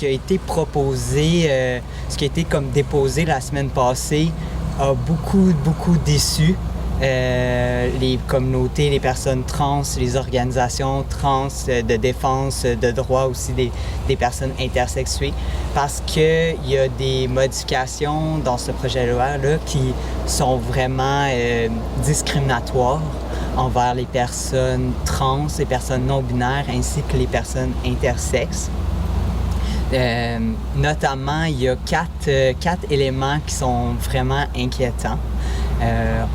qui a été proposé, ce qui a été comme déposé la semaine passée, a beaucoup déçu les communautés, les personnes trans, les organisations trans de défense de droits aussi des personnes intersexuées, parce qu'il y a des modifications dans ce projet de loi-là qui sont vraiment discriminatoires envers les personnes trans, les personnes non-binaires ainsi que les personnes intersexes. Notamment, il y a quatre éléments qui sont vraiment inquiétants.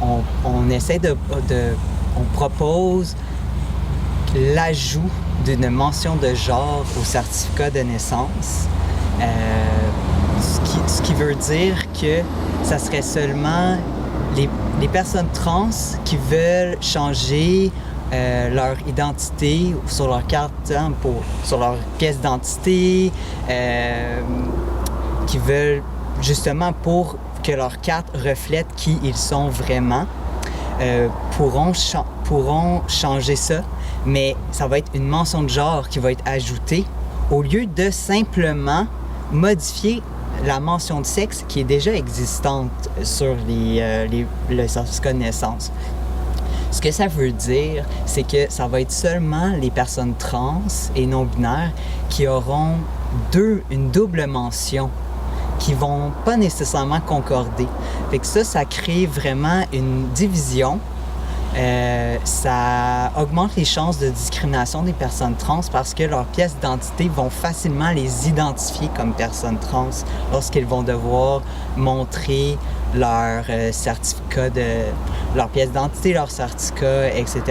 On propose l'ajout d'une mention de genre au certificat de naissance, ce qui veut dire que ça serait seulement les personnes trans qui veulent changer leur identité sur leur carte, sur leur pièce d'identité, qui veulent justement pour que leur carte reflète qui ils sont vraiment, pourront changer ça, mais ça va être une mention de genre qui va être ajoutée au lieu de simplement modifier la mention de sexe qui est déjà existante sur le certificat de naissance. Ce que ça veut dire, c'est que ça va être seulement les personnes trans et non-binaires qui auront une double mention, qui vont pas nécessairement concorder. Fait que ça crée vraiment une division. Ça augmente les chances de discrimination des personnes trans parce que leurs pièces d'identité vont facilement les identifier comme personnes trans lorsqu'ils vont devoir montrer leur certificat leur pièce d'identité, leur certificat, etc.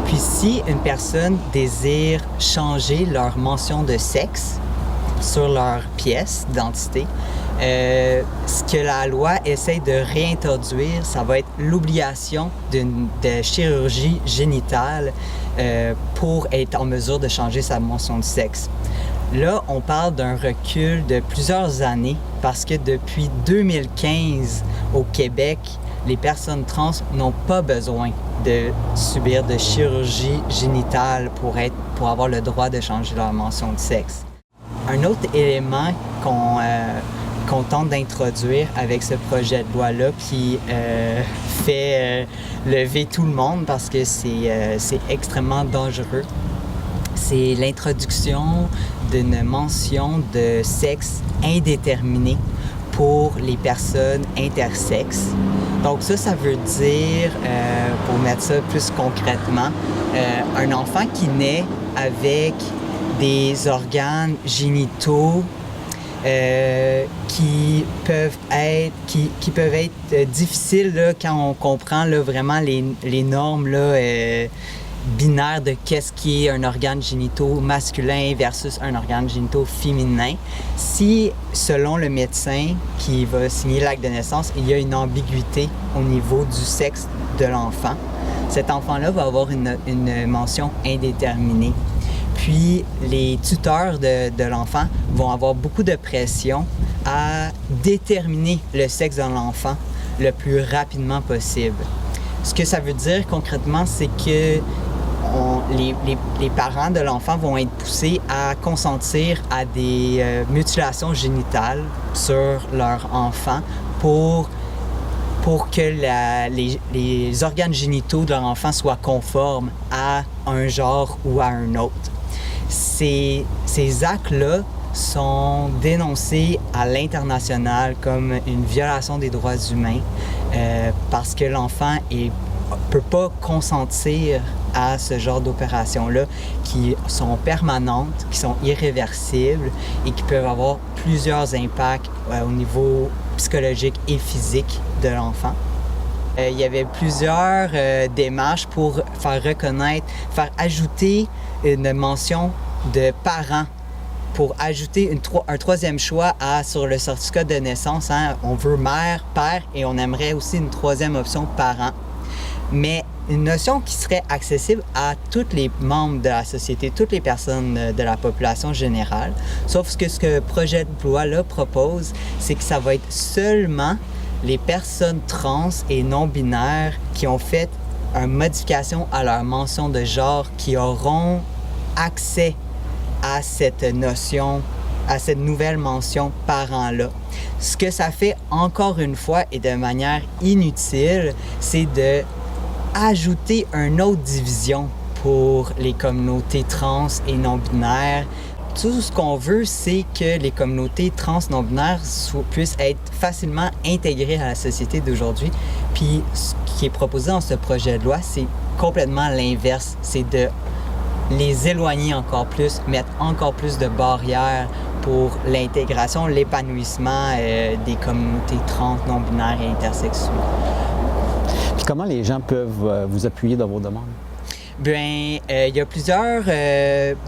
Puis si une personne désire changer leur mention de sexe sur leur pièce d'identité, ce que la loi essaie de réintroduire, ça va être l'obligation de chirurgie génitale pour être en mesure de changer sa mention de sexe. Là, on parle d'un recul de plusieurs années parce que depuis 2015, au Québec, les personnes trans n'ont pas besoin de subir de chirurgie génitale pour avoir le droit de changer leur mention de sexe. Un autre élément qu'on tente d'introduire avec ce projet de loi-là qui fait lever tout le monde parce que c'est extrêmement dangereux, c'est l'introduction d'une mention de sexe indéterminé pour les personnes intersexes. Donc ça veut dire, pour mettre ça plus concrètement, un enfant qui naît avec des organes génitaux qui peuvent être difficiles là, quand on comprend là, vraiment les normes là, binaires de qu'est-ce qui est un organe génitaux masculin versus un organe génitaux féminin. Si, selon le médecin qui va signer l'acte de naissance, il y a une ambiguïté au niveau du sexe de l'enfant, cet enfant-là va avoir une mention indéterminée. Puis, les tuteurs de l'enfant vont avoir beaucoup de pression à déterminer le sexe de l'enfant le plus rapidement possible. Ce que ça veut dire concrètement, c'est que les parents de l'enfant vont être poussés à consentir à des mutilations génitales sur leur enfant pour que les organes génitaux de leur enfant soient conformes à un genre ou à un autre. Ces actes-là sont dénoncés à l'international comme une violation des droits humains parce que l'enfant peut pas consentir à ce genre d'opérations-là qui sont permanentes, qui sont irréversibles et qui peuvent avoir plusieurs impacts au niveau psychologique et physique de l'enfant. Il y avait plusieurs démarches pour faire ajouter une mention de parents, pour ajouter un troisième choix sur le certificat de naissance. Hein. On veut mère, père et on aimerait aussi une troisième option parent. Mais une notion qui serait accessible à tous les membres de la société, toutes les personnes de la population générale. Sauf que ce que le projet de loi-là propose, c'est que ça va être seulement les personnes trans et non-binaires qui ont fait une modification à leur mention de genre qui auront accès à cette notion, à cette nouvelle mention parents-là. Ce que ça fait encore une fois et de manière inutile, c'est de ajouter une autre division pour les communautés trans et non-binaires. Tout ce qu'on veut, c'est que les communautés trans non-binaires puissent être facilement intégrées à la société d'aujourd'hui. Puis ce qui est proposé dans ce projet de loi, c'est complètement l'inverse. C'est de les éloigner encore plus, mettre encore plus de barrières pour l'intégration, l'épanouissement des communautés trans, non-binaires et intersexuelles. Puis comment les gens peuvent vous appuyer dans vos demandes? Bien, il y a plusieurs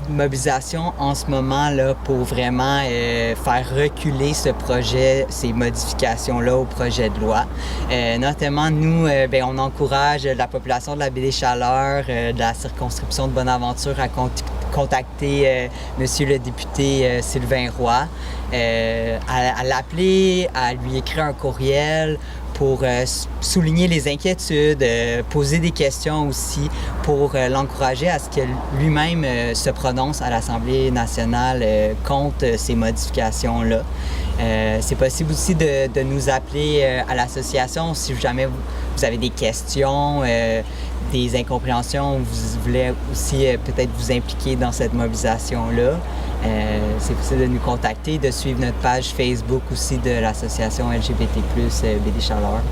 mobilisations en ce moment là, pour vraiment faire reculer ce projet, ces modifications-là au projet de loi. Notamment, nous, on encourage la population de la Baie-des-Chaleurs, de la circonscription de Bonaventure à contacter Monsieur le député Sylvain Roy, à l'appeler, à lui écrire un courriel pour souligner les inquiétudes, poser des questions aussi pour l'encourager à ce que lui-même se prononce à l'Assemblée nationale contre ces modifications-là. C'est possible aussi de nous appeler à l'association si jamais vous avez des questions, des incompréhensions, vous voulez aussi peut-être vous impliquer dans cette mobilisation-là. C'est possible de nous contacter, de suivre notre page Facebook aussi de l'association LGBT+, Baie-des-Chaleurs.